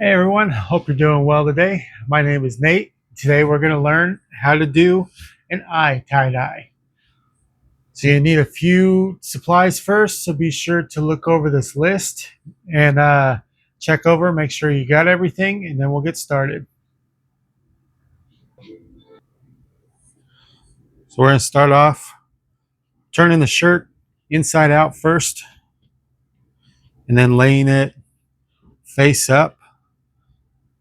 Hey everyone, hope you're doing well today. My name is Nate. Today we're going to learn how to do an eye tie-dye. So you need a few supplies first, so be sure to look over this list and check over, make sure you got everything, and then we'll get started. So we're going to start off turning the shirt inside out first, and then laying it face up.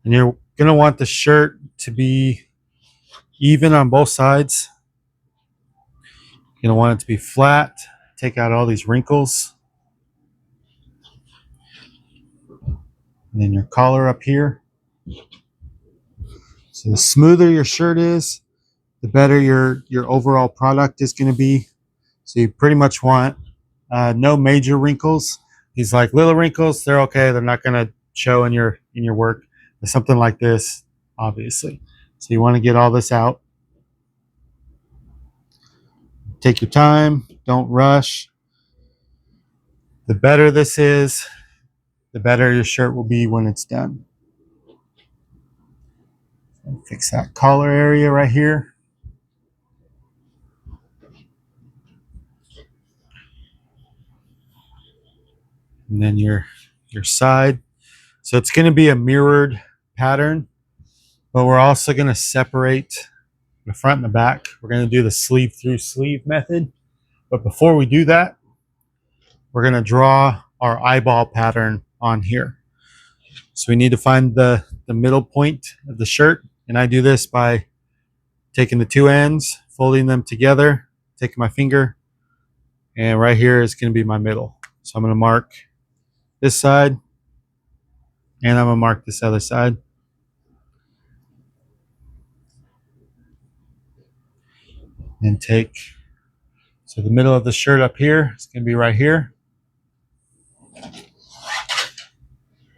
And you're going to want the shirt to be even on both sides. You're going to want it to be flat, take out all these wrinkles. And then your collar up here. So the smoother your shirt is, the better your overall product is going to be. So you pretty much want no major wrinkles. These like little wrinkles, they're okay. They're not going to show in your work. But something like this, obviously. So you want to get all this out. Take your time. Don't rush. The better this is, the better your shirt will be when it's done. Fix that collar area right here. And then your side. So it's going to be a mirrored pattern, but we're also going to separate the front and the back. We're going to do the sleeve through sleeve method. But before we do that, we're going to draw our eyeball pattern on here. So we need to find the middle point of the shirt. And I do this by taking the two ends, folding them together, taking my finger, and right here is going to be my middle. So I'm going to mark this side, and I'm going to mark this other side. And take, so the middle of the shirt up here is going to be right here.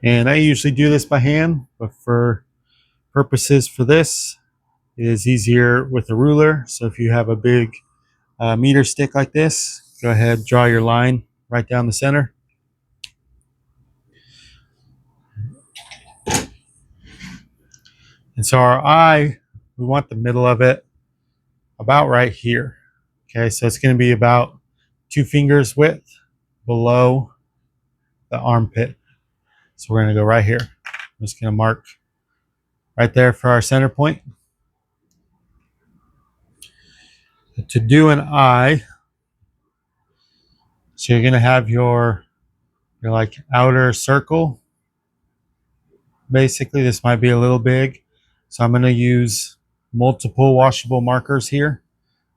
And I usually do this by hand, but for purposes for this, it is easier with a ruler. So if you have a big meter stick like this, go ahead, draw your line right down the center. And so our eye, we want the middle of it about right here. Okay, so it's going to be about 2 fingers width below the armpit. So we're going to go right here. I'm just going to mark right there for our center point. To do an eye, so you're going to have your like outer circle. Basically, this might be a little big, so I'm going to use multiple washable markers here.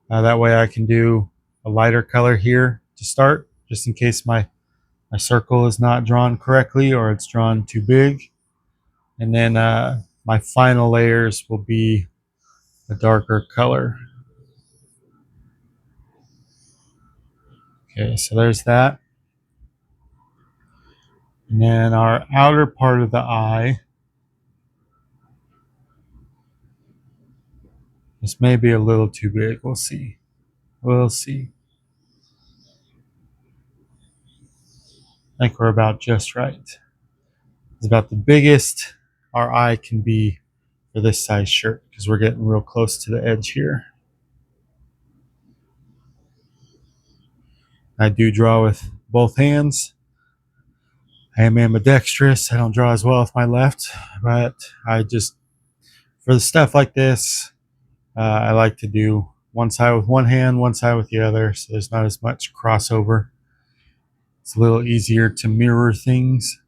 That way I can do a lighter color here to start, just in case my circle is not drawn correctly or it's drawn too big. And then my final layers will be a darker color. Okay, so there's that. And then our outer part of the eye, this may be a little too big. We'll see. We'll see. I think we're about just right. It's about the biggest our eye can be for this size shirt because we're getting real close to the edge here. I do draw with both hands. I am ambidextrous. I don't draw as well with my left, but I just, for the stuff like this, I like to do one side with one hand, one side with the other, so there's not as much crossover. It's a little easier to mirror things.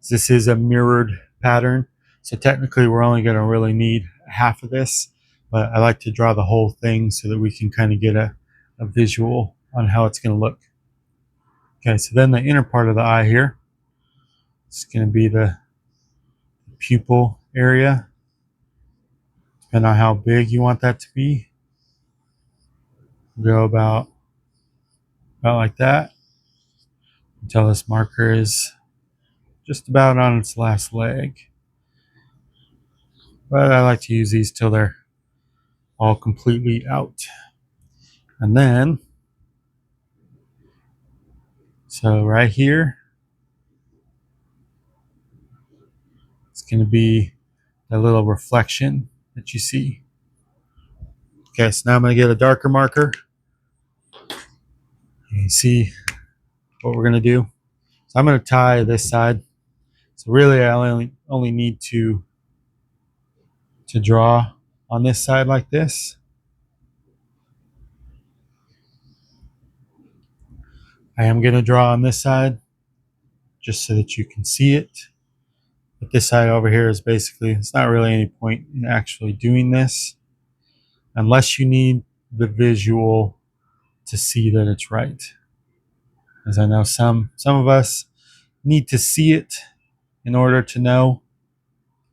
This is a mirrored pattern, so technically we're only going to really need half of this, but I like to draw the whole thing so that we can kind of get a visual on how it's going to look. Okay, so then the inner part of the eye here, it's going to be the pupil area, depending on how big you want that to be. Go about like that until this marker is just about on its last leg. But I like to use these till they're all completely out. And then, so right here, going to be a little reflection that you see. Okay, so now I'm going to get a darker marker. You can see what we're going to do. So I'm going to tie this side. So really, I only need to draw on this side like this. I am going to draw on this side just so that you can see it. But this side over here is basically, it's not really any point in actually doing this unless you need the visual to see that it's right. As I know some of us need to see it in order to know.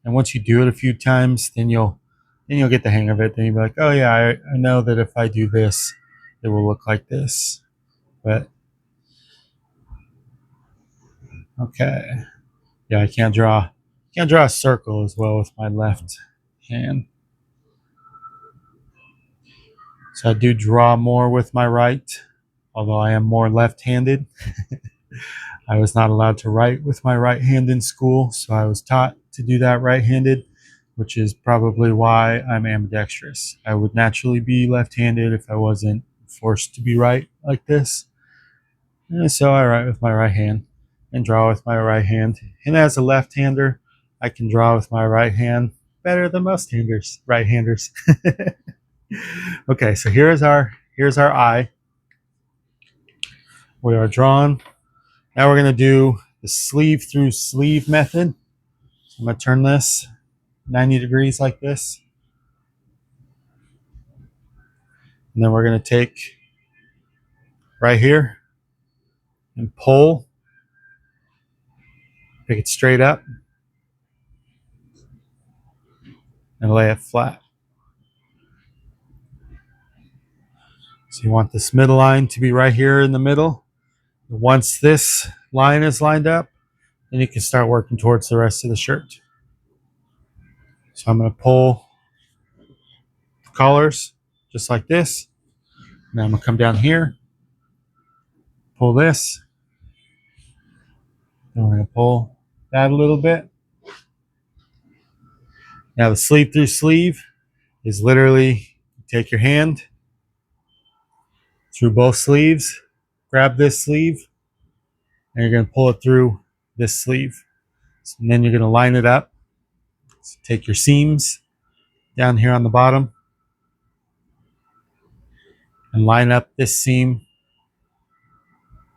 And once you do it a few times, then you'll get the hang of it. Then you'll be like, oh yeah, I know that if I do this, it will look like this. But okay. Yeah, I can't draw a circle as well with my left hand. So I do draw more with my right, although I am more left-handed. I was not allowed to write with my right hand in school, so I was taught to do that right-handed, which is probably why I'm ambidextrous. I would naturally be left-handed if I wasn't forced to be right like this. And so I write with my right hand and draw with my right hand. And as a left-hander, I can draw with my right hand better than most right-handers. Okay, so here's our eye. We are drawn. Now we're going to do the sleeve through sleeve method. I'm going to turn this 90 degrees like this. And then we're going to take right here and pull. Pick it straight up and lay it flat. So you want this middle line to be right here in the middle. Once this line is lined up, then you can start working towards the rest of the shirt. So I'm going to pull the collars just like this. Now I'm going to come down here, pull this. Then we're going to pull that a little bit. Now the sleeve through sleeve is literally take your hand through both sleeves, grab this sleeve, and you're going to pull it through this sleeve. And then you're going to line it up. So take your seams down here on the bottom and line up this seam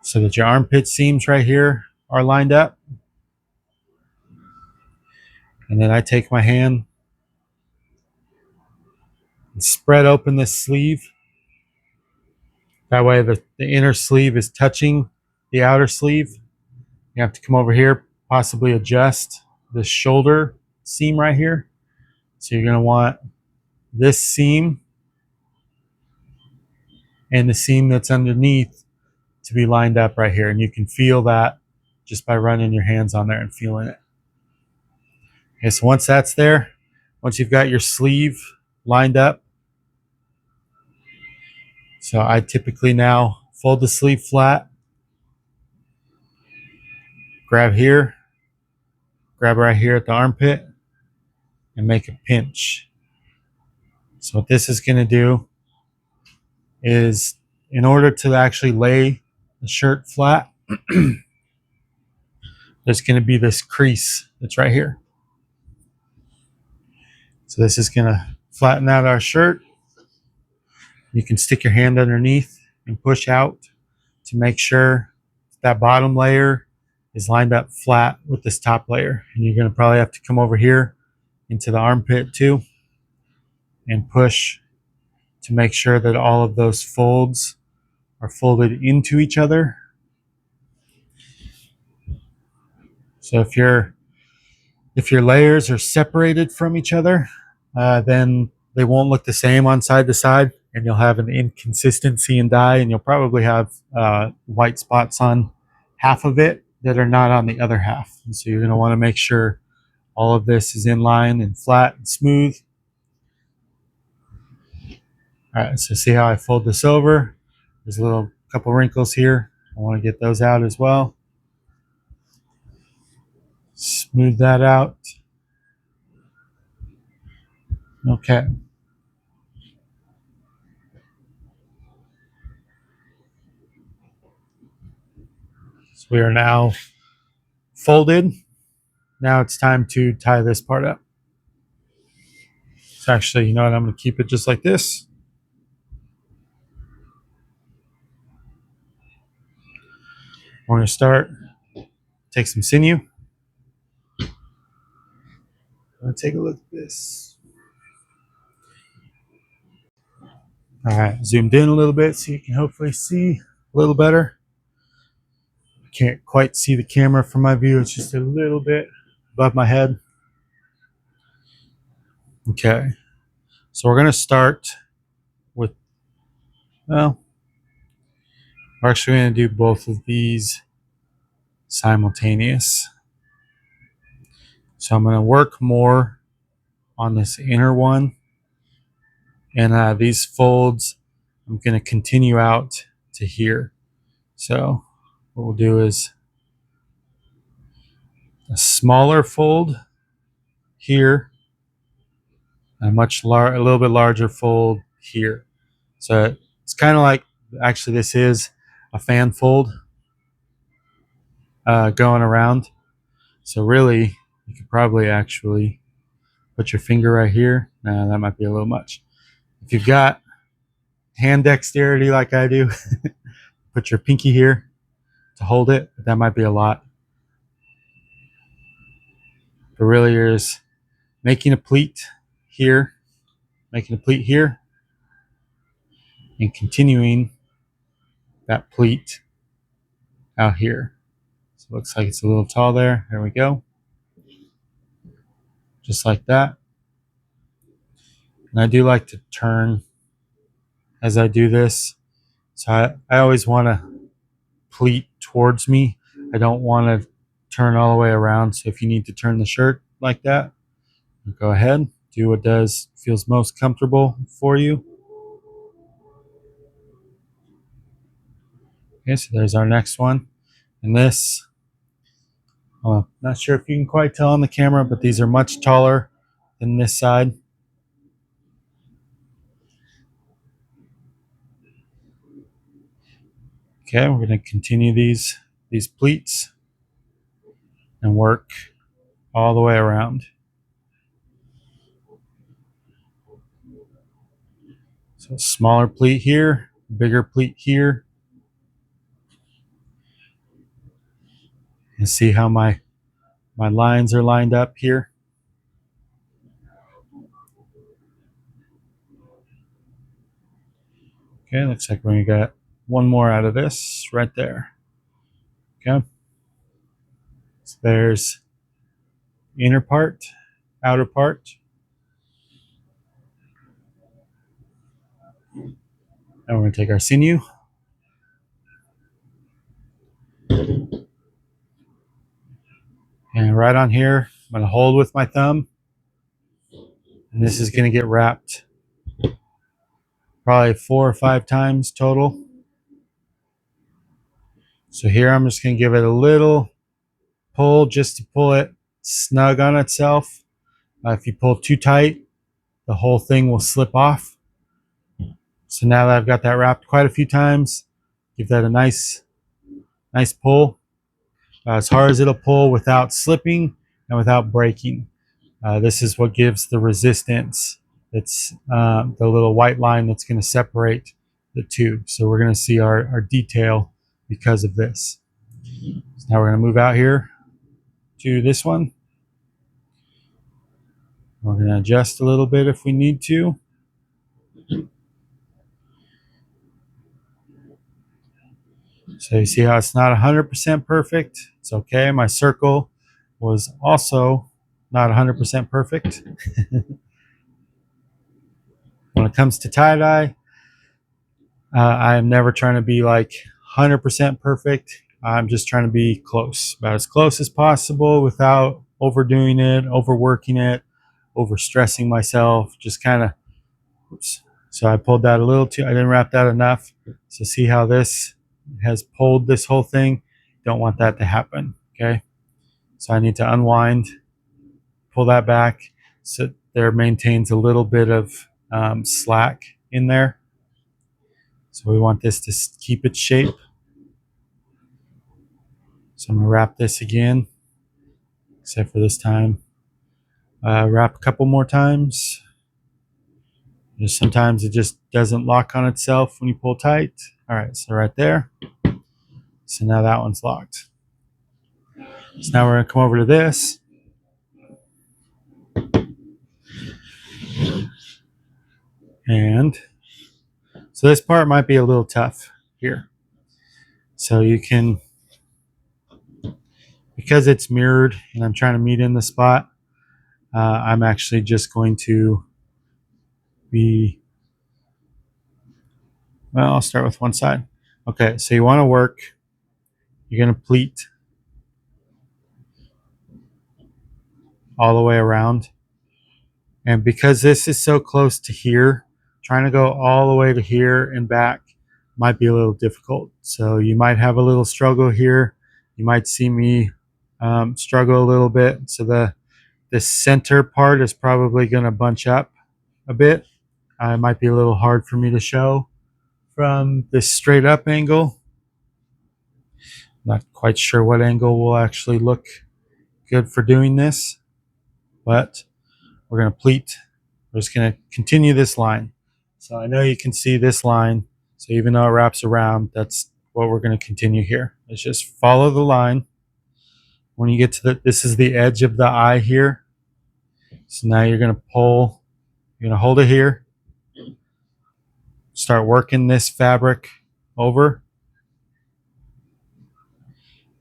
so that your armpit seams right here are lined up. And then I take my hand and spread open this sleeve. That way the inner sleeve is touching the outer sleeve. You have to come over here, possibly adjust the shoulder seam right here. So you're going to want this seam and the seam that's underneath to be lined up right here. And you can feel that just by running your hands on there and feeling it. Okay, so once that's there, once you've got your sleeve lined up, so I typically now fold the sleeve flat, grab here, grab right here at the armpit, and make a pinch. So what this is going to do is, in order to actually lay the shirt flat, there's going to be this crease that's right here. So this is going to flatten out our shirt. You can stick your hand underneath and push out to make sure that bottom layer is lined up flat with this top layer. And you're going to probably have to come over here into the armpit too and push to make sure that all of those folds are folded into each other. So if your layers are separated from each other, then they won't look the same on side to side, and you'll have an inconsistency in dye, and you'll probably have white spots on half of it that are not on the other half. And so you're going to want to make sure all of this is in line and flat and smooth. All right, so see how I fold this over? There's a couple wrinkles here. I want to get those out as well. Smooth that out. Okay. So we are now folded. Now it's time to tie this part up. So actually, you know what? I'm going to keep it just like this. We're going to start, take some sinew. Let's take a look at this. All right, zoomed in a little bit so you can hopefully see a little better. I can't quite see the camera from my view. It's just a little bit above my head. Okay, so we're going to start with, well, we're actually going to do both of these simultaneous. So I'm going to work more on this inner one. And these folds, I'm going to continue out to here. So what we'll do is a smaller fold here, a little bit larger fold here. So it's kind of like, actually this is a fan fold going around. So really, you could probably actually put your finger right here. Nah, that might be a little much. If you've got hand dexterity like I do, put your pinky here to hold it. But that might be a lot. But really, you're just making a pleat here, making a pleat here, and continuing that pleat out here. So it looks like it's a little tall there. There we go. Just like that. And I do like to turn as I do this. So I always want to pleat towards me. I don't want to turn all the way around. So if you need to turn the shirt like that, go ahead. Do what feels most comfortable for you. Okay, so there's our next one. And this, not sure if you can quite tell on the camera, but these are much taller than this side. Okay, we're going to continue these pleats and work all the way around. So smaller pleat here, bigger pleat here. And see how my lines are lined up here. Okay, looks like we got one more out of this right there. Okay. So there's inner part, outer part. And we're going to take our sinew. And right on here, I'm going to hold with my thumb. And this is going to get wrapped probably 4 or 5 times total. So here I'm just going to give it a little pull just to pull it snug on itself. If you pull too tight, the whole thing will slip off. So now that I've got that wrapped quite a few times, give that a nice pull. As hard as it'll pull without slipping and without breaking. This is what gives the resistance. It's the little white line that's going to separate the two. So we're going to see our detail because of this. So now we're going to move out here to this one. We're going to adjust a little bit if we need to. So you see how it's not 100% perfect. It's okay. My circle was also not 100% perfect. When it comes to tie-dye, I am never trying to be like 100% perfect. I'm just trying to be close, about as close as possible without overdoing it, overworking it, overstressing myself. Just kind of, oops. So I pulled that a little too, I didn't wrap that enough. So see how this has pulled this whole thing? Don't want that to happen, okay? So I need to unwind, pull that back. So there maintains a little bit of slack in there. So we want this to keep its shape. So I'm going to wrap this again, except for this time. Wrap a couple more times. Just sometimes it just doesn't lock on itself when you pull tight. All right, so right there. So now that one's locked. So now we're going to come over to this. And so this part might be a little tough here. So you can, because it's mirrored and I'm trying to meet in the spot, I'm actually just going to well, I'll start with one side. Okay, so you want to work, you're going to pleat all the way around. And because this is so close to here, trying to go all the way to here and back might be a little difficult. So you might have a little struggle here. You might see me struggle a little bit. So the center part is probably going to bunch up a bit. It might be a little hard for me to show from this straight up angle. Not quite sure what angle will actually look good for doing this, but we're going to pleat. We're just going to continue this line. So I know you can see this line. So even though it wraps around, that's what we're going to continue here. Let's just follow the line. When you get to this is the edge of the eye here. So now you're going to pull, you're going to hold it here. Start working this fabric over.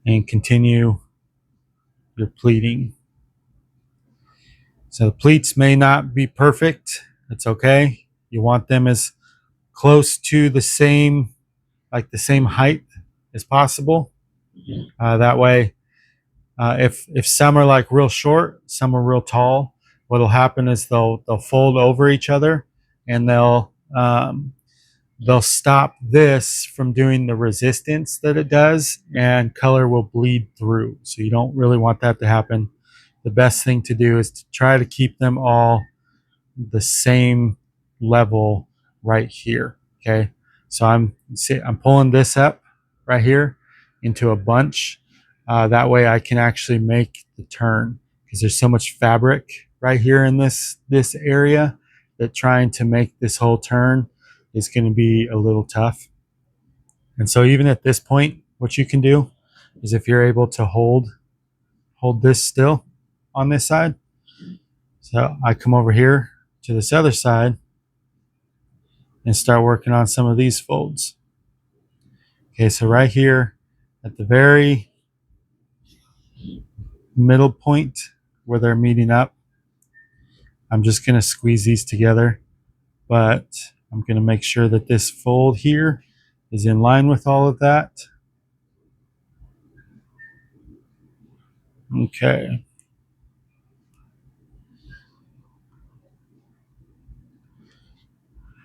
And continue your pleating. So the pleats may not be perfect. It's okay. You want them as close to the same, like the same height as possible. That way, if some are like real short, some are real tall, what'll happen is they'll fold over each other, and they'll stop this from doing the resistance that it does, and color will bleed through. So you don't really want that to happen. The best thing to do is to try to keep them all the same level right here. Okay, so I'm pulling this up right here into a bunch. That way I can actually make the turn, because there's so much fabric right here in this area that trying to make this whole turn is going to be a little tough. And so even at this point, what you can do is, if you're able to hold this still on this side, so I come over here to this other side and start working on some of these folds. Okay, so right here at the very middle point where they're meeting up, I'm just going to squeeze these together, but I'm going to make sure that this fold here is in line with all of that. Okay.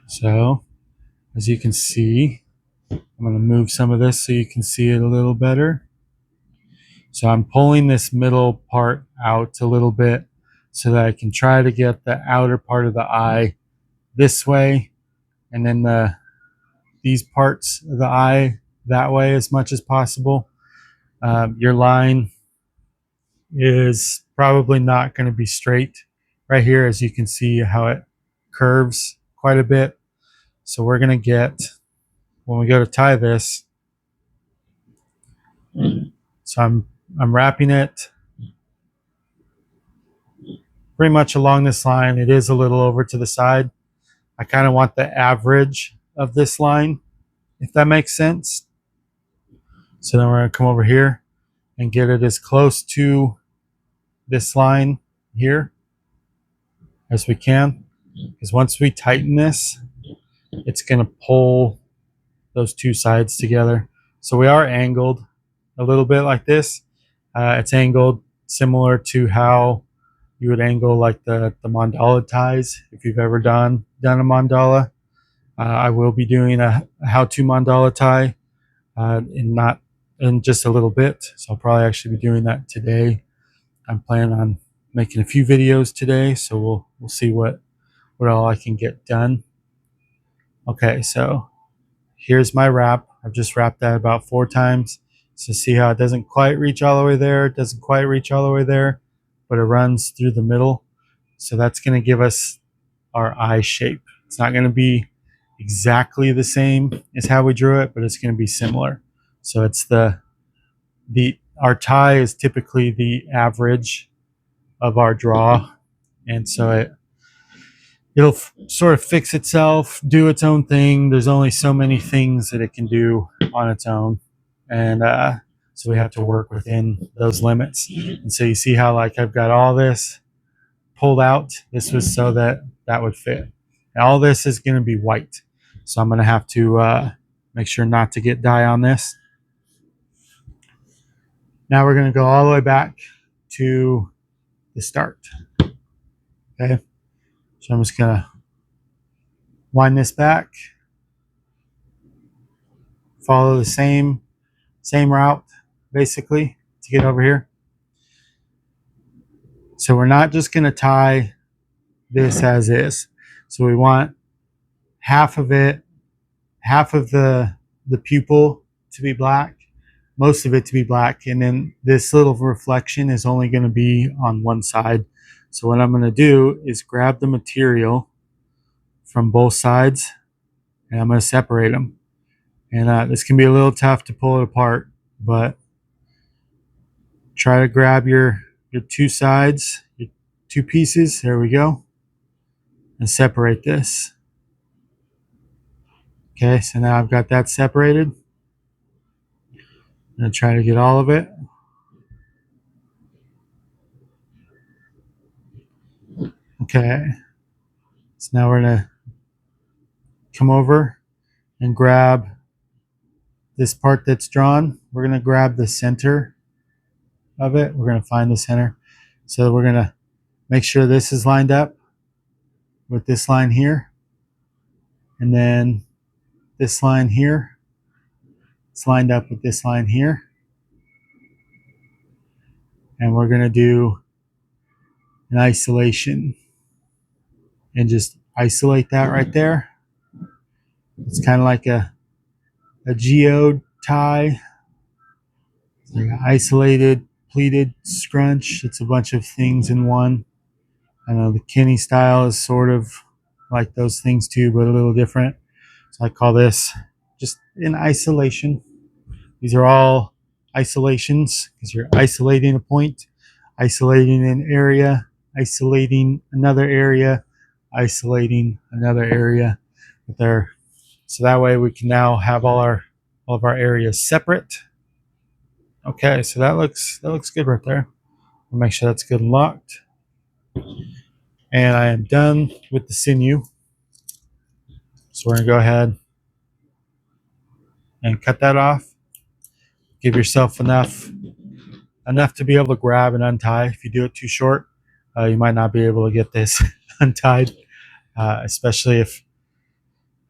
So, as you can see, I'm going to move some of this so you can see it a little better. So I'm pulling this middle part out a little bit so that I can try to get the outer part of the eye this way, and then these parts of the eye that way as much as possible. Your line is probably not going to be straight right here, as you can see how it curves quite a bit. So we're going to get, when we go to tie this, so I'm wrapping it pretty much along this line. It is a little over to the side. I kind of want the average of this line, if that makes sense. So then we're going to come over here and get it as close to this line here as we can, because once we tighten this, it's going to pull those two sides together. So we are angled a little bit like this. It's angled similar to how you would angle like the mandala ties, if you've ever done a mandala. I will be doing a how-to mandala tie in just a little bit, so I'll probably actually be doing that today. I'm planning on making a few videos today, so we'll see what all I can get done. Okay, so here's my wrap. I've just wrapped that about 4 times. So see how it doesn't quite reach all the way there, it doesn't quite reach all the way there, but it runs through the middle. So that's going to give us our eye shape. It's not going to be exactly the same as how we drew it, but it's going to be similar. So it's our tie is typically the average of our draw, and so it'll sort of fix itself, do its own thing. There's only so many things that it can do on its own, and so we have to work within those limits. And so you see how like I've got all this pulled out. This was so that that would fit. And all this is going to be white, so I'm going to have to make sure not to get dye on this. Now we're going to go all the way back to the start. Okay, so I'm just going to wind this back, follow the same route basically to get over here. So we're not just going to tie this as is. So we want half of it, half of the pupil to be black, most of it to be black, and then this little reflection is only going to be on one side. So what I'm going to do is grab the material from both sides and I'm going to separate them. And this can be a little tough to pull it apart, but try to grab your two sides, your two pieces, there we go, and separate this. Okay, so now I've got that separated. I'm going to try to get all of it. Okay, so now we're going to come over and grab this part that's drawn. We're going to grab the center of it. We're going to find the center. So we're going to make sure this is lined up with this line here. And then this line here, it's lined up with this line here. And we're going to do an isolation and just isolate that right there. It's kind of like a geode tie. It's like an isolated, pleated scrunch. It's a bunch of things in one. I know the Kenny style is sort of like those things too, but a little different. So I call this just an isolation. These are all isolations because you're isolating a point, isolating an area, isolating another area, isolating another area. There, so that way we can now have all of our areas separate. Okay, so that looks good right there. I'll make sure that's good and locked. And I am done with the sinew. So we're gonna go ahead and cut that off. Give yourself enough to be able to grab and untie. If you do it too short, you might not be able to get this untied, especially if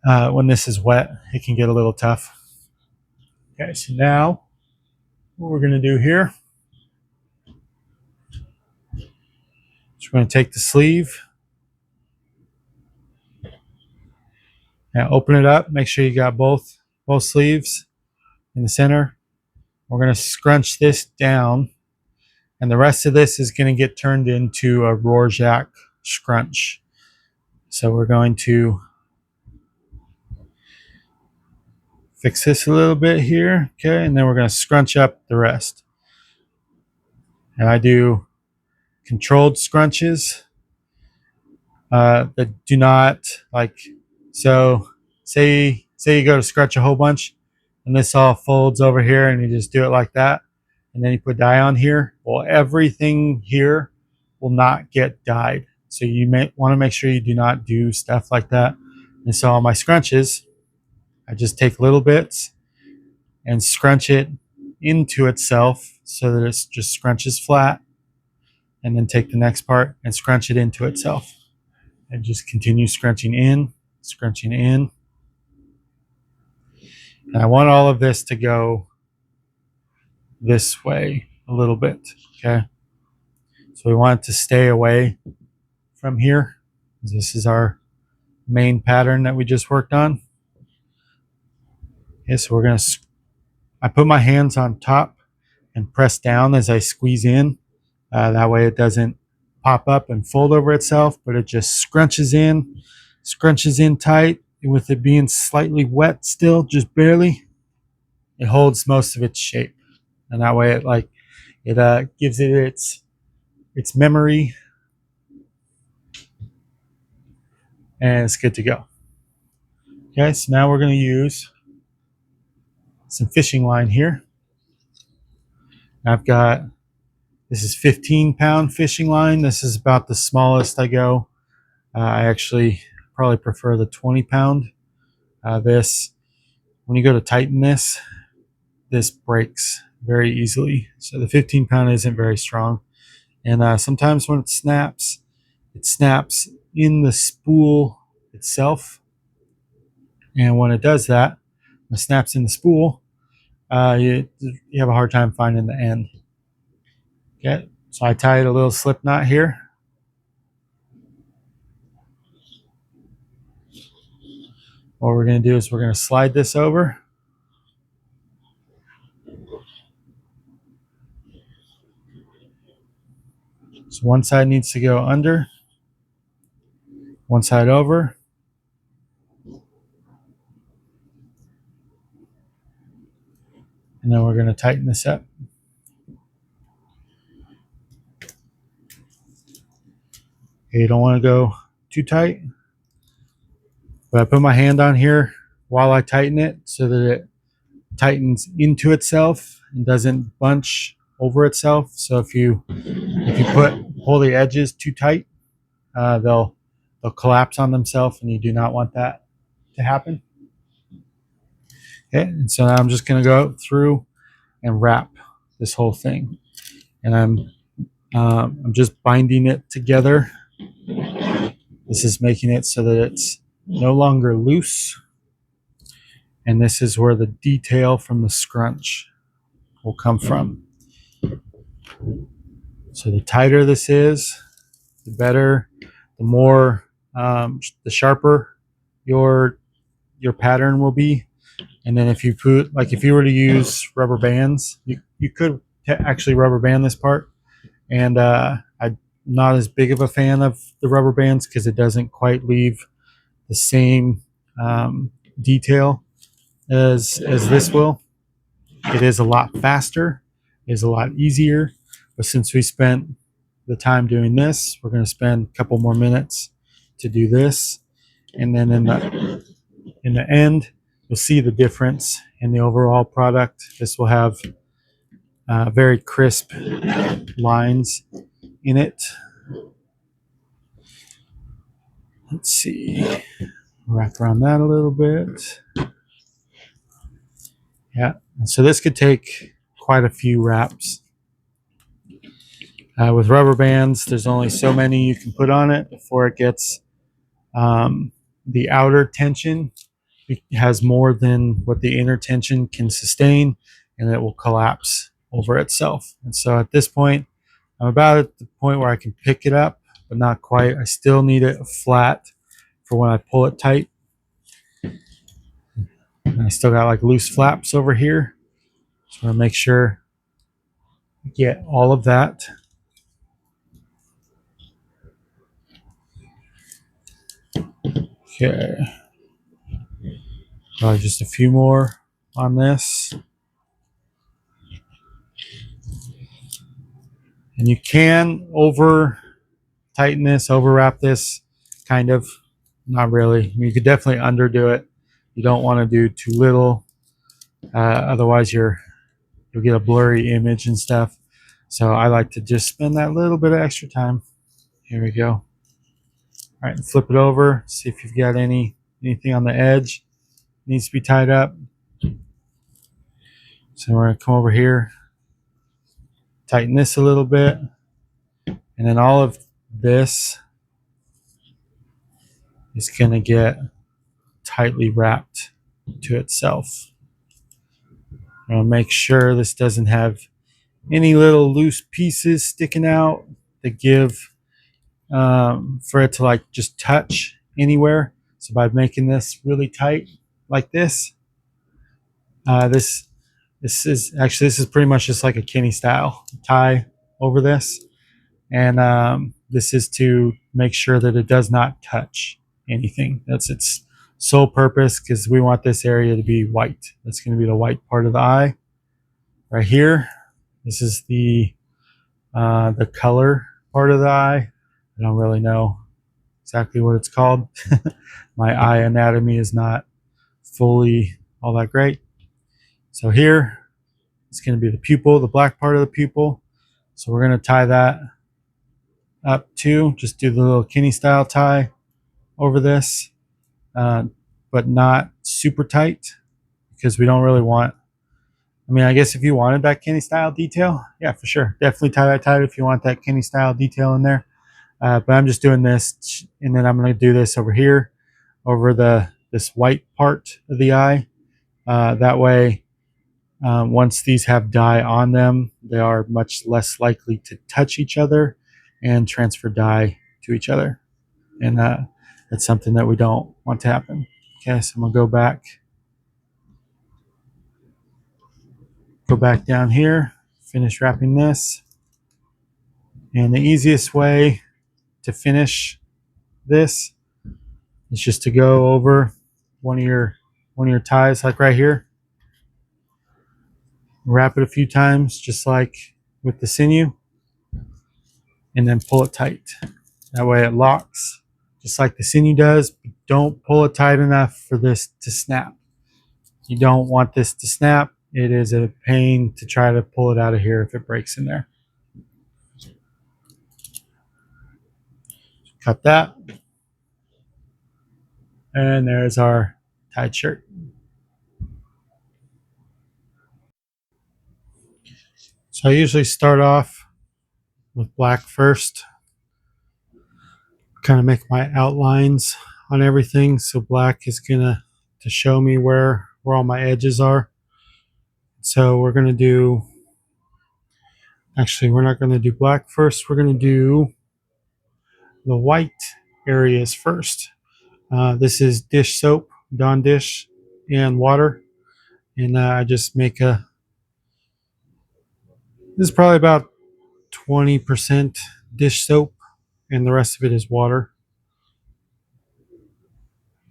when this is wet, it can get a little tough. Okay, so now what we're going to do here is we're going to take the sleeve and open it up. Make sure you got both sleeves in the center. We're going to scrunch this down, and the rest of this is going to get turned into a Rorschach scrunch. So we're going to fix this a little bit here, okay, and then we're going to scrunch up the rest. And I do controlled scrunches that do not like, so say you go to scrunch a whole bunch and this all folds over here and you just do it like that, and then you put dye on here. Well, everything here will not get dyed. So you may want to make sure you do not do stuff like that. And so on my scrunches, I just take little bits and scrunch it into itself so that it just scrunches flat, and then take the next part and scrunch it into itself and just continue scrunching in. And I want all of this to go this way a little bit, okay? So we want it to stay away from here. This is our main pattern that we just worked on. Okay, so I put my hands on top and press down as I squeeze in. That way it doesn't pop up and fold over itself, but it just scrunches in tight. And with it being slightly wet still, just barely, it holds most of its shape. And that way it gives it its memory, and it's good to go. Okay, so now we're going to use some fishing line here. This is 15-pound fishing line. This is about the smallest I go. I actually probably prefer the 20-pound. When you go to tighten this breaks very easily. So the 15-pound isn't very strong. And sometimes when it snaps in the spool itself. And when it does that, when it snaps in the spool, you have a hard time finding the end. Okay, so I tied a little slip knot here. What we're going to do is we're going to slide this over. So one side needs to go under, one side over. And then we're going to tighten this up. Okay, you don't want to go too tight. But I put my hand on here while I tighten it so that it tightens into itself and doesn't bunch over itself. So if you pull the edges too tight, they'll collapse on themselves, and you do not want that to happen. Okay, and so now I'm just going to go through and wrap this whole thing, and I'm just binding it together. This is making it so that it's no longer loose, and this is where the detail from the scrunch will come from. So the tighter this is, the better, the more, the sharper your pattern will be. And then if you were to use rubber bands, you could actually rubber band this part. And I'm not as big of a fan of the rubber bands because it doesn't quite leave the same detail as this will. It is a lot faster, it is a lot easier. But since we spent the time doing this, we're going to spend a couple more minutes to do this. And then in the end, you'll see the difference in the overall product. This will have very crisp lines in it. Let's see, wrap around that a little bit. Yeah, so this could take quite a few wraps. With rubber bands, there's only so many you can put on it before it gets the outer tension. It has more than what the inner tension can sustain, and it will collapse over itself. And so at this point, I'm about at the point where I can pick it up, but not quite. I still need it flat for when I pull it tight. And I still got like loose flaps over here. So I'm gonna make sure I get all of that. Okay. Just a few more on this. And you can over tighten this, over wrap this, kind of. Not really. You could definitely underdo it. You don't want to do too little. Otherwise you'll get a blurry image and stuff. So I like to just spend that little bit of extra time. Here we go. All right, flip it over. See if you've got anything on the edge. It needs to be tied up. So we're going to come over here, tighten this a little bit, and then all of this is going to get tightly wrapped to itself. I'm going to make sure this doesn't have any little loose pieces sticking out. to give for it to like just touch anywhere. So by making this really tight like this, this is pretty much just like a Kenny style tie over this, and this is to make sure that it does not touch anything. That's its sole purpose, because we want this area to be white. That's going to be the white part of the eye right here. This is the color part of the eye. I don't really know exactly what it's called. My eye anatomy is not fully all that great. So here it's going to be the pupil, the black part of the pupil. So we're going to tie that up too. Just do the little Kenny style tie over this, but not super tight, because we don't really want, I mean, I guess if you wanted that Kenny style detail, yeah, for sure. Definitely tie that tight if you want that Kenny style detail in there. But I'm just doing this, and then I'm going to do this over here, over this white part of the eye. That way, once these have dye on them, they are much less likely to touch each other and transfer dye to each other. And that's something that we don't want to happen. Okay, so I'm going to go back down here, finish wrapping this. And the easiest way to finish this is just to go over one of your ties, like right here. Wrap it a few times, just like with the sinew, and then pull it tight. That way it locks, just like the sinew does. But don't pull it tight enough for this to snap. You don't want this to snap. It is a pain to try to pull it out of here if it breaks in there. Cut that. And there's our tied shirt. So I usually start off with black first. Kind of make my outlines on everything. So black is gonna to show me where all my edges are. So we're gonna do, actually we're not gonna do black first. We're gonna do the white areas first. This is dish soap, Dawn dish, and water. And I just make this is probably about 20% dish soap, and the rest of it is water.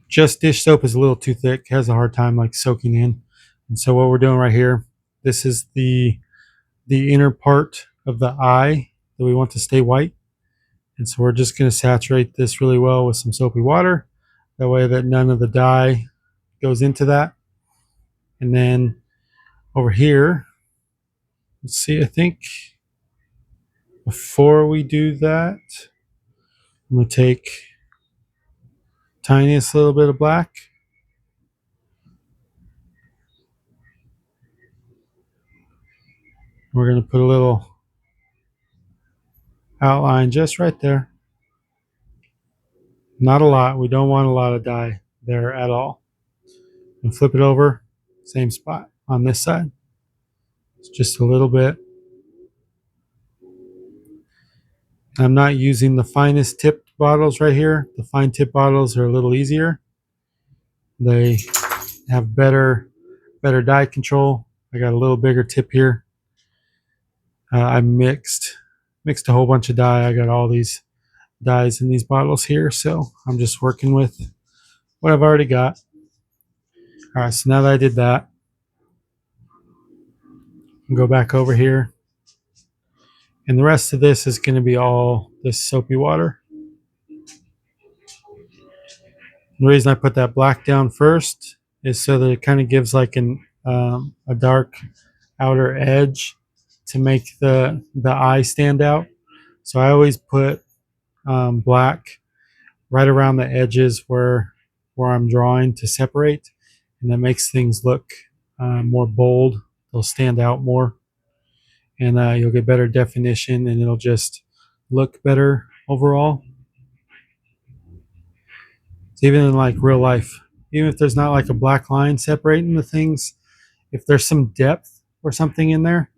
Just dish soap is a little too thick, has a hard time like soaking in. And so what we're doing right here, this is the inner part of the eye that we want to stay white. And so we're just going to saturate this really well with some soapy water. That way that none of the dye goes into that. And then over here, let's see, I think before we do that, I'm going to take tiniest little bit of black. We're going to put a little outline just right there. Not a lot. We don't want a lot of dye there at all. And flip it over, same spot on this side. It's just a little bit. I'm not using the finest tipped bottles right here. The fine tip bottles are a little easier. They have better dye control. I got a little bigger tip here. I mixed a whole bunch of dye. I got all these dyes in these bottles here, so I'm just working with what I've already got. All right, so now that I did that, I'll go back over here, and the rest of this is going to be all this soapy water. The reason I put that black down first is so that it kind of gives like a dark outer edge to make the eye stand out. So I always put black right around the edges where I'm drawing to separate, and that makes things look more bold. They'll stand out more, and you'll get better definition, and it'll just look better overall. Even in like real life, even if there's not like a black line separating the things, if there's some depth or something in there,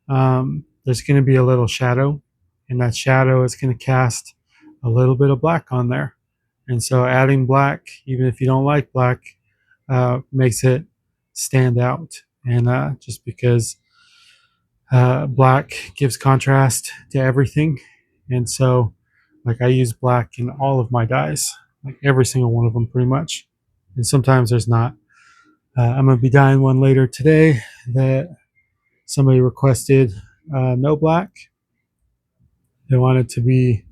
there's going to be a little shadow, and that shadow is going to cast a little bit of black on there. And so adding black, even if you don't like black, makes it stand out. And just because black gives contrast to everything. And so, like, I use black in all of my dyes, like every single one of them pretty much. And sometimes there's not. I'm going to be dyeing one later today that somebody requested no black. They want it to be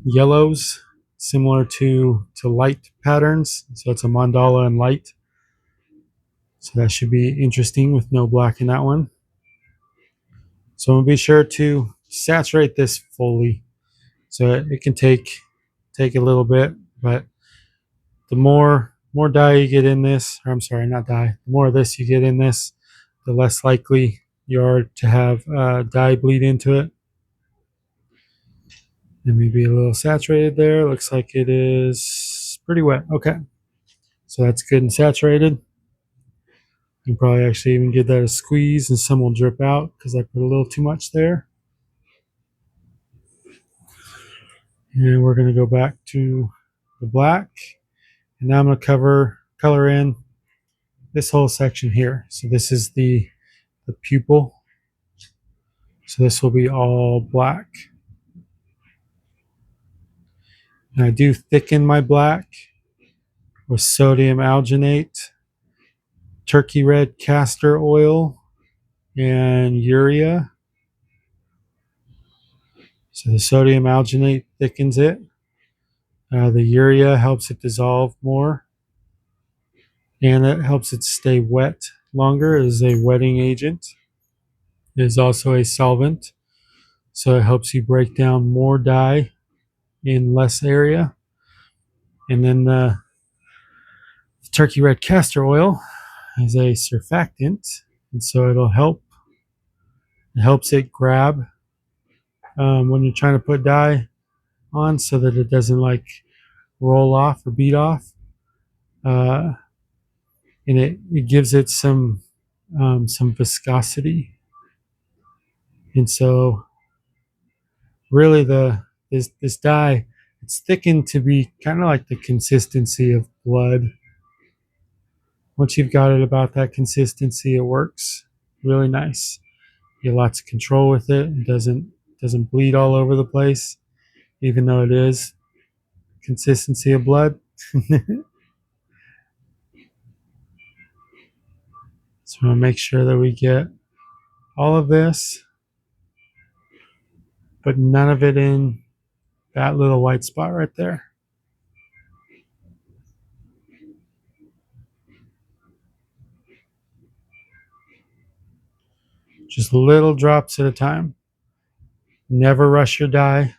yellows, similar to light patterns. So it's a mandala and light. So that should be interesting with no black in that one. So I'm going to be sure to saturate this fully. So it can take a little bit, but the more dye you get in this, or I'm sorry, not dye, the more of this you get in this, the less likely you are to have dye bleed into it. Let me be a little saturated there. Looks like it is pretty wet. Okay, so that's good and saturated. You can probably actually even give that a squeeze and some will drip out because I put a little too much there. And we're going to go back to the black. And now I'm going to color in this whole section here. So this is the pupil. So this will be all black. And I do thicken my black with sodium alginate, turkey red castor oil, and urea. So the sodium alginate thickens it. The urea helps it dissolve more. And it helps it stay wet longer. It is a wetting agent. It is also a solvent. So it helps you break down more dye in less area. And then the turkey red castor oil is a surfactant, and so it'll help. It helps it grab when you're trying to put dye on, so that it doesn't like roll off or bead off. And it gives it some viscosity, and so really this dye, it's thickened to be kind of like the consistency of blood. Once you've got it about that consistency, it works really nice. You get lots of control with it. It doesn't bleed all over the place, even though it is consistency of blood. So I'm gonna make sure that we get all of this, but none of it in that little white spot right there. Just little drops at a time. Never rush your dye.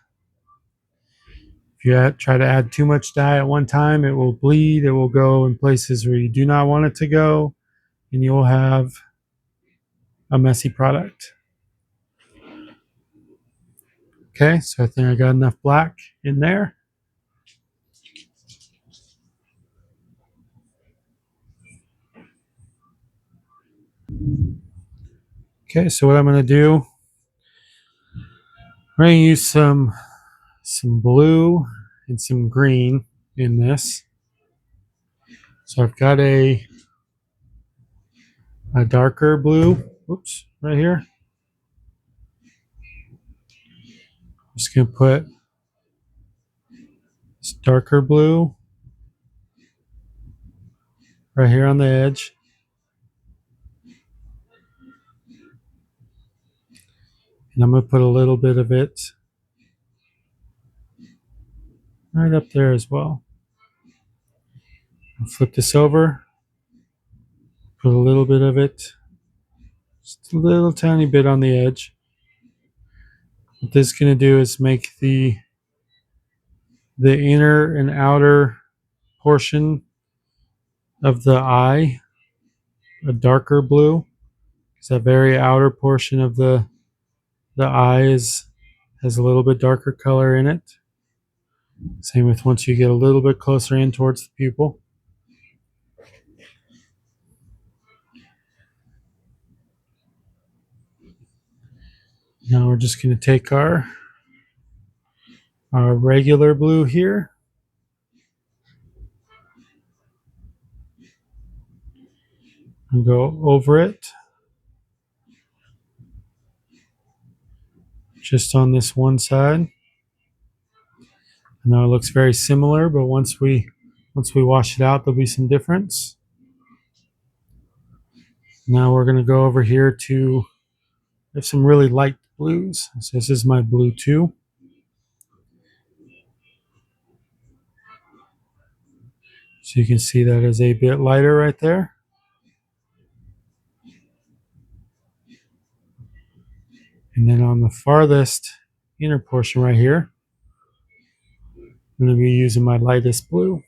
If you try to add too much dye at one time, it will bleed. It will go in places where you do not want it to go, and you will have a messy product. Okay, so I think I got enough black in there. Okay, so what I'm going to do, I'm going to use some blue and some green in this. So I've got a darker blue, oops, right here. I'm just going to put this darker blue right here on the edge. And I'm going to put a little bit of it right up there as well. I'll flip this over, put a little bit of it, just a little tiny bit on the edge. What this is going to do is make the inner and outer portion of the eye a darker blue. Because that very outer portion of the eye has a little bit darker color in it. Same with once you get a little bit closer in towards the pupil. Now we're just going to take our regular blue here, and go over it just on this one side. I know it looks very similar, but once we wash it out, there'll be some difference. Now we're going to go over here to have some really light blues. So this is my blue 2. So you can see that is a bit lighter right there. And then on the farthest inner portion right here, I'm going to be using my lightest blue.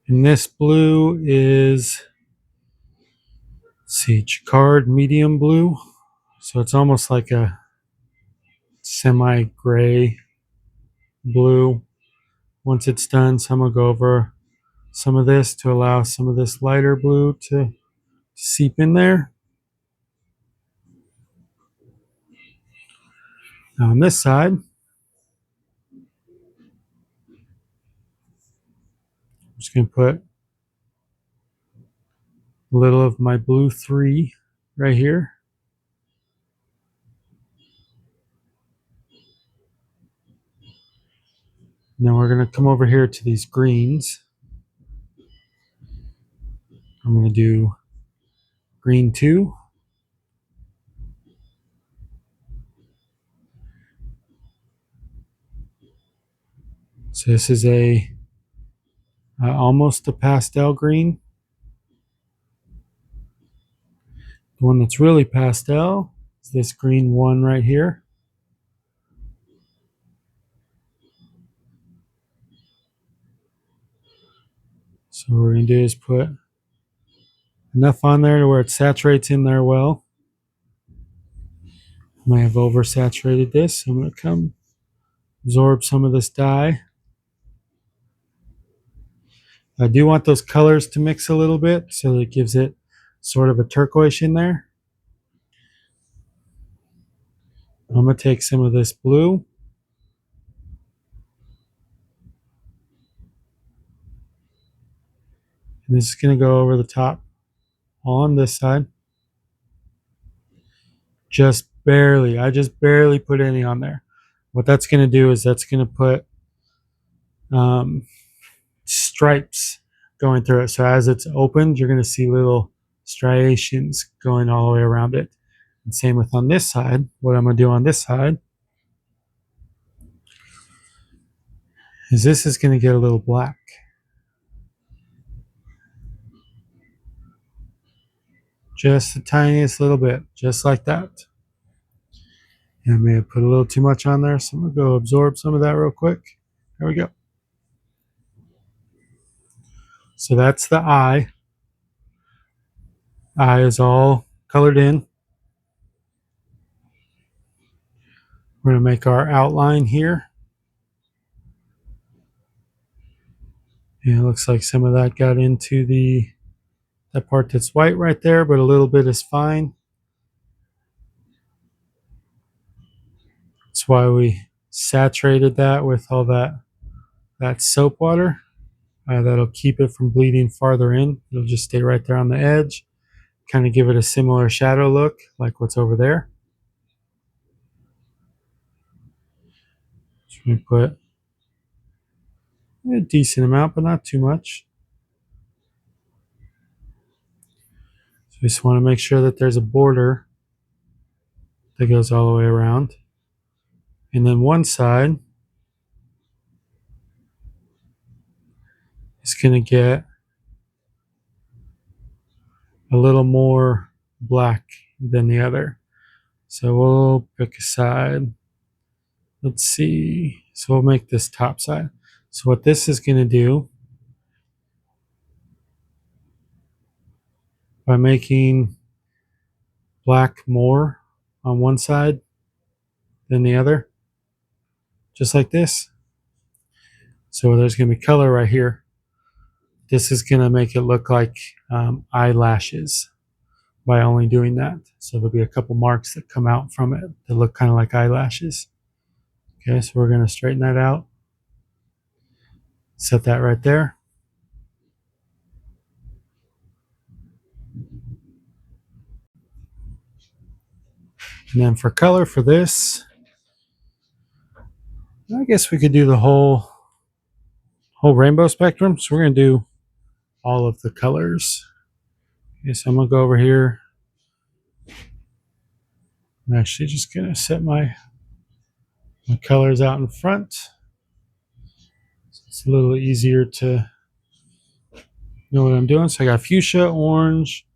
And this blue is, let's see, Jacquard medium blue. So it's almost like a semi-gray blue. Once it's done, so I'm going to go over some of this to allow some of this lighter blue to seep in there. Now on this side, I'm just going to put a little of my blue 3 right here. Now we're going to come over here to these greens. I'm going to do green 2. So this is a almost a pastel green. The one that's really pastel is this green 1 right here. So what we're going to do is put enough on there to where it saturates in there well. I might have oversaturated this. I'm going to come absorb some of this dye. I do want those colors to mix a little bit so that it gives it sort of a turquoise in there. I'm going to take some of this blue. And this is going to go over the top on this side. Just barely. I just barely put any on there. What that's going to do is that's going to put stripes going through it. So as it's opened, you're going to see little striations going all the way around it. And same with on this side. What I'm going to do on this side is this is going to get a little black. Just the tiniest little bit, just like that. And I may have put a little too much on there, so I'm going to go absorb some of that real quick. There we go. So that's the eye. Eye is all colored in. We're going to make our outline here. And it looks like some of that got into that part that's white right there, but a little bit is fine. That's why we saturated that with all that soap water. That'll keep it from bleeding farther in. It'll just stay right there on the edge. Kind of give it a similar shadow look like what's over there. So we put a decent amount, but not too much. So we just want to make sure that there's a border that goes all the way around. And then one side is going to get a little more black than the other. So we'll pick a side. Let's see. So we'll make this top side. So what this is going to do, by making black more on one side than the other, just like this. So there's going to be color right here. this is going to make it look like eyelashes by only doing that. So there'll be a couple marks that come out from it that look kind of like eyelashes. Okay, so we're going to straighten that out. Set that right there. And then for color for this, I guess we could do the whole rainbow spectrum. So we're going to do all of the colors. Okay, so I'm going to go over here. I'm actually just going to set my colors out in front. So it's a little easier to know what I'm doing. So I got fuchsia, orange,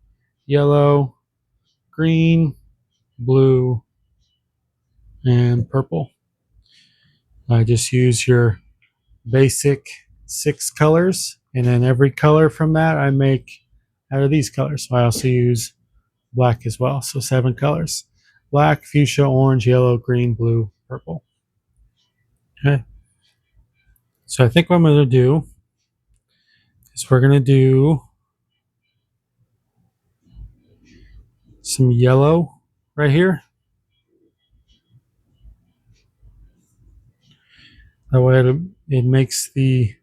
yellow, green, blue, and purple. I just use your basic 6 colors, and then every color from that I make out of these colors. So I also use black as well. So 7 colors: black, fuchsia, orange, yellow, green, blue, purple. Okay. So I think what I'm going to do is we're going to do some yellow right here. That way it makes the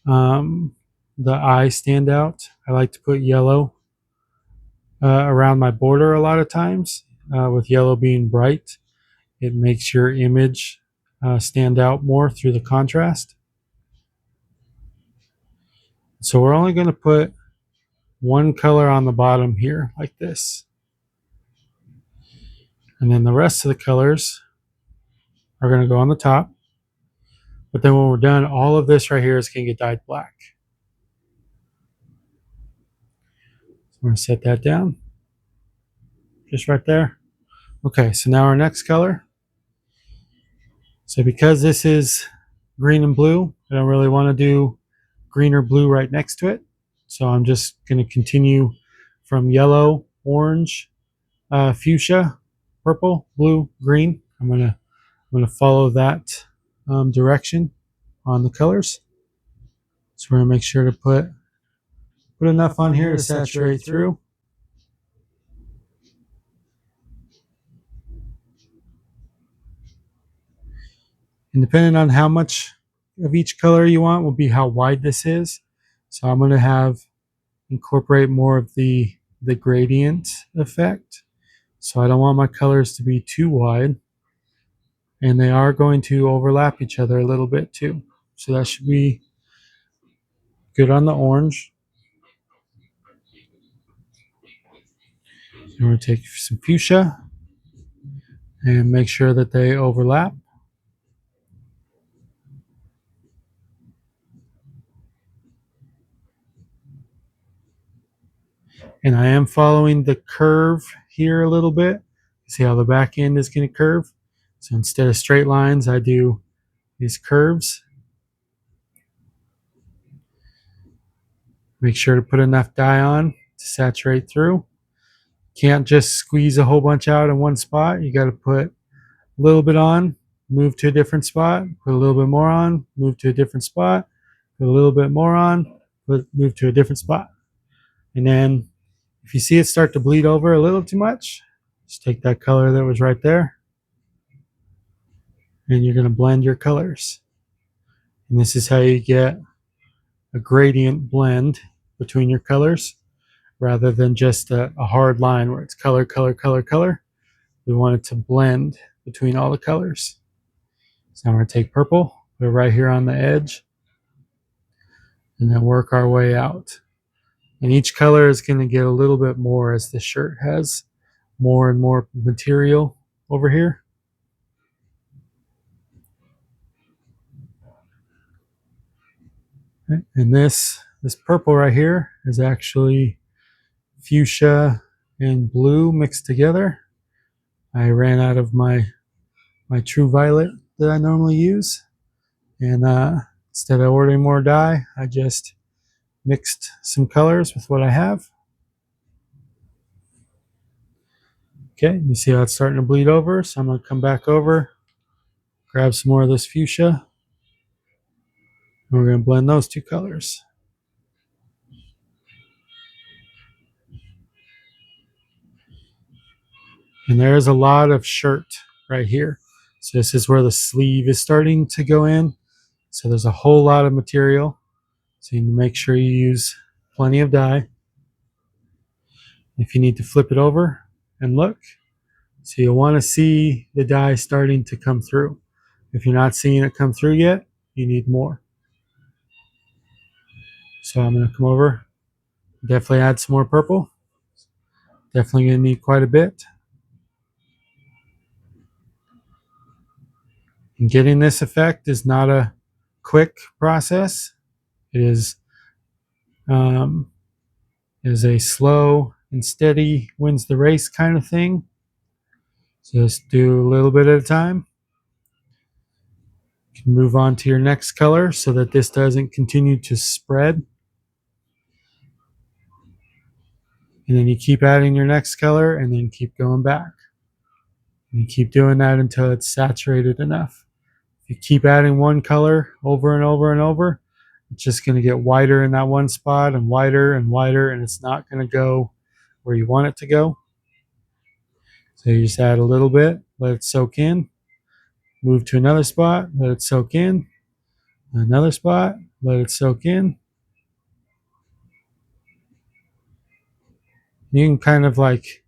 eye stand out. I like to put yellow around my border a lot of times. With yellow being bright, it makes your image stand out more through the contrast. So we're only going to put one color on the bottom here, like this. And then the rest of the colors are going to go on the top. But then when we're done, all of this right here is going to get dyed black. So we're going to set that down. Just right there. Okay, so now our next color. So because this is green and blue, I don't really want to do green or blue right next to it. So I'm just going to continue from yellow, orange, fuchsia, purple, blue, green. I'm gonna follow that direction on the colors. So we're gonna make sure to put enough on here to saturate through. And depending on how much of each color you want will be how wide this is. So I'm gonna incorporate more of the gradient effect. So I don't want my colors to be too wide. And they are going to overlap each other a little bit too. So that should be good on the orange. I'm going to take some fuchsia and make sure that they overlap. And I am following the curve here a little bit. See how the back end is going to curve? So instead of straight lines, I do these curves. Make sure to put enough dye on to saturate through. Can't just squeeze a whole bunch out in one spot. You got to put a little bit on, move to a different spot, put a little bit more on, move to a different spot, put a little bit more on, move to a different spot. And then if you see it start to bleed over a little too much, just take that color that was right there and you're going to blend your colors. And this is how you get a gradient blend between your colors rather than just a hard line where it's color, color, color, color. We want it to blend between all the colors. So I'm going to take purple, put it right here on the edge, and then work our way out. And each color is going to get a little bit more as the shirt has more and more material over here. And this purple right here is actually fuchsia and blue mixed together. I ran out of my true violet that I normally use, and instead of ordering more dye, I just mixed some colors with what I have. Okay, you see how it's starting to bleed over, so I'm going to come back over, grab some more of this fuchsia, and we're going to blend those two colors. And there is a lot of shirt right here. So this is where the sleeve is starting to go in. So there's a whole lot of material. So you need to make sure you use plenty of dye. If you need to flip it over and look, so you'll want to see the dye starting to come through. If you're not seeing it come through yet, you need more. So I'm going to come over, definitely add some more purple. Definitely going to need quite a bit. And getting this effect is not a quick process. It is a slow and steady wins the race kind of thing. So just do a little bit at a time. You can move on to your next color so that this doesn't continue to spread. And then you keep adding your next color and then keep going back. And you keep doing that until it's saturated enough. If you keep adding one color over and over and over, it's just going to get whiter in that one spot and whiter, and it's not going to go where you want it to go. So you just add a little bit, let it soak in, move to another spot, let it soak in, another spot, let it soak in. You can kind of like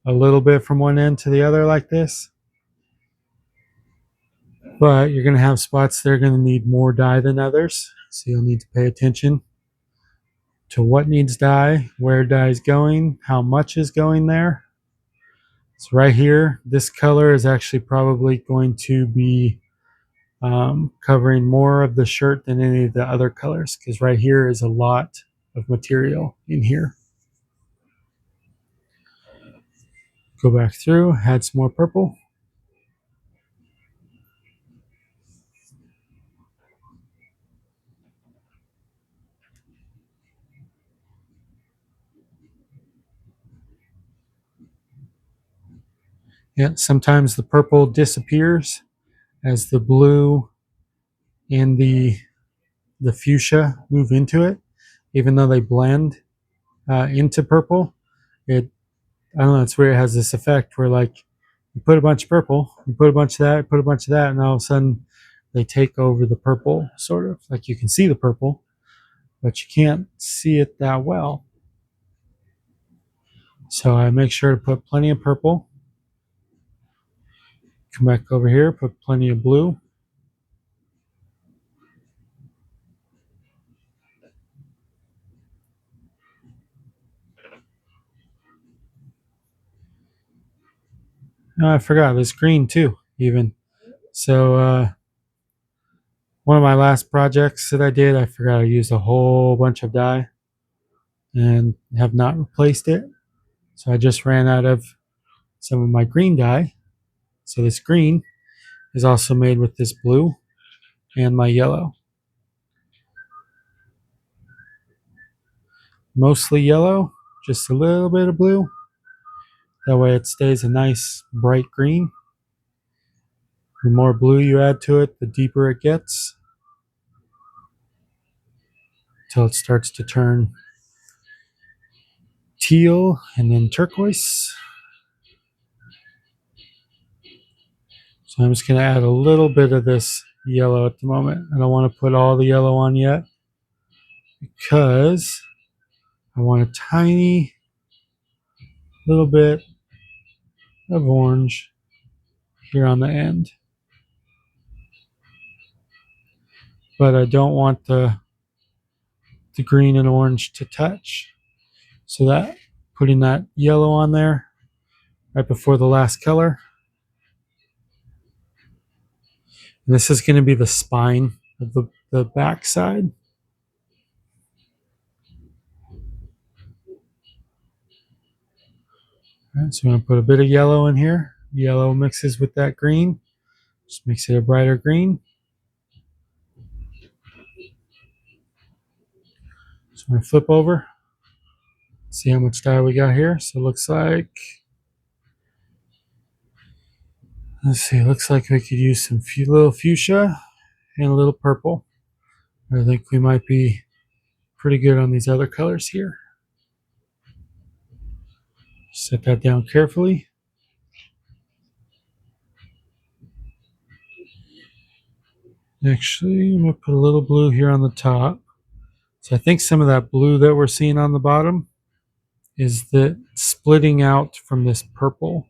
a little bit from one end to the other like this. But you're going to have spots that are going to need more dye than others. So you'll need to pay attention to what needs dye, where dye is going, how much is going there. So right here, this color is actually probably going to be covering more of the shirt than any of the other colors, because right here is a lot of material in here. Go back through, add some more purple. Yeah, sometimes the purple disappears as the blue and the fuchsia move into it, even though they blend into purple. I don't know, it's weird. It has this effect where like you put a bunch of purple, you put a bunch of that, you put a bunch of that, and all of a sudden they take over the purple, sort of. Like you can see the purple, but you can't see it that well. So I make sure to put plenty of purple. Come back over here, put plenty of blue. Oh, I forgot, there's green too, even. So one of my last projects that I did, I forgot I used a whole bunch of dye and have not replaced it. So I just ran out of some of my green dye. So this green is also made with this blue and my yellow. Mostly yellow, just a little bit of blue. That way it stays a nice bright green. The more blue you add to it, the deeper it gets, until it starts to turn teal and then turquoise. So I'm just going to add a little bit of this yellow at the moment. I don't want to put all the yellow on yet because I want a tiny little bit of orange here on the end. But I don't want the green and orange to touch. So that putting that yellow on there right before the last color. And this is going to be the spine of the back side. All right, so I'm going to put a bit of yellow in here. Yellow mixes with that green. Just makes it a brighter green. So I'm going to flip over. See how much dye we got here. So it looks like, let's see, it looks like we could use some little fuchsia and a little purple. I think we might be pretty good on these other colors here. Set that down carefully. Actually, I'm going to put a little blue here on the top. So I think some of that blue that we're seeing on the bottom is the splitting out from this purple.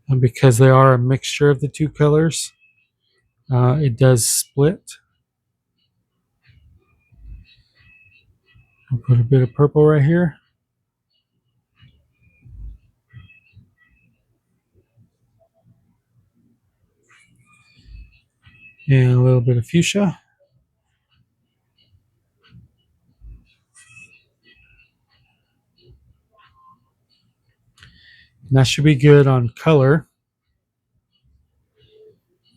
And because they are a mixture of the two colors, it does split. I'll put a bit of purple right here. And a little bit of fuchsia. And that should be good on color.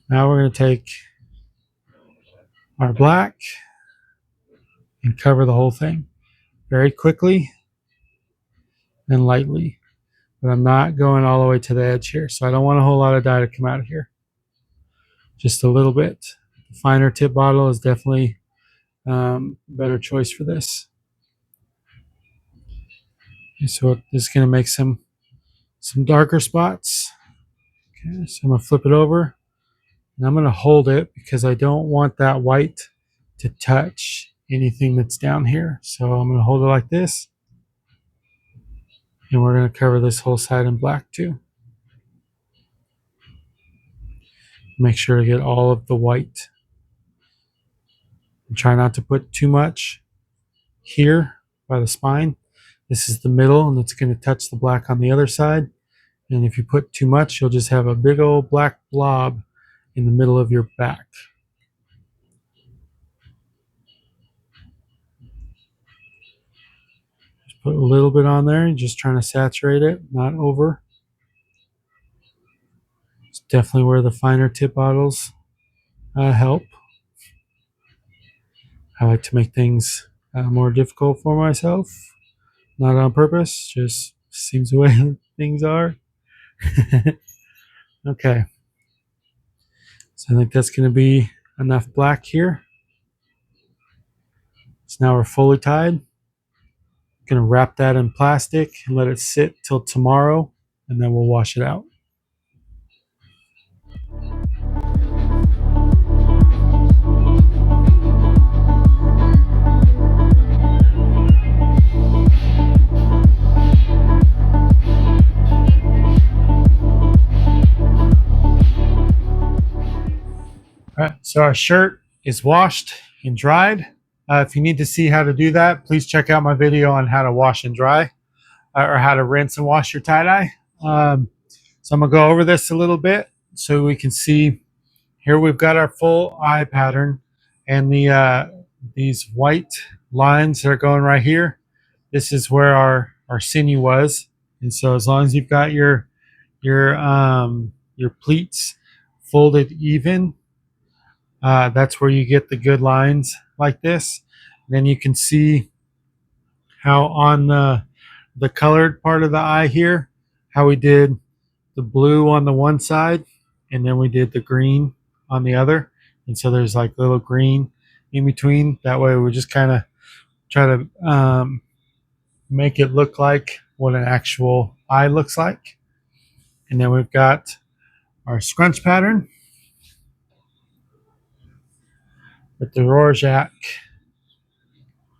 Now we're going to take our black and cover the whole thing very quickly and lightly. But I'm not going all the way to the edge here, so I don't want a whole lot of dye to come out of here. Just a little bit. The finer tip bottle is definitely a better choice for this. Okay, so this is going to make some darker spots. Okay, so I'm going to flip it over, and I'm going to hold it because I don't want that white to touch anything that's down here. So I'm going to hold it like this, and we're going to cover this whole side in black too. Make sure to get all of the white. And try not to put too much here by the spine. This is the middle, and it's going to touch the black on the other side. And if you put too much, you'll just have a big old black blob in the middle of your back. Just put a little bit on there, just trying to saturate it, not over. It's definitely where the finer tip bottles help. I like to make things more difficult for myself, not on purpose, just seems the way things are. Okay, so I think that's going to be enough black here. So now we're fully tied. I'm going to wrap that in plastic and let it sit till tomorrow, and then we'll wash it out. All right, so our shirt is washed and dried. If you need to see how to do that, please check out my video on how to wash and dry, or how to rinse and wash your tie-dye. So I'm going to go over this a little bit so we can see. Here we've got our full eye pattern, and these white lines that are going right here. This is where our sinew was, and so as long as you've got your pleats folded even, that's where you get the good lines like this. And then you can see how on the colored part of the eye here, how we did the blue on the one side, and then we did the green on the other. And so there's like little green in between. That way we just kind of try to make it look like what an actual eye looks like. And then we've got our scrunch pattern with the Rorschach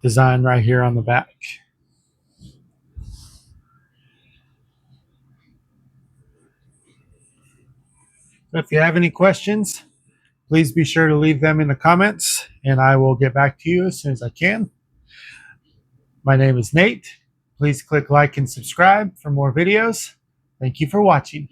design right here on the back. So if you have any questions, please be sure to leave them in the comments, and I will get back to you as soon as I can. My name is Nate. Please click like and subscribe for more videos. Thank you for watching.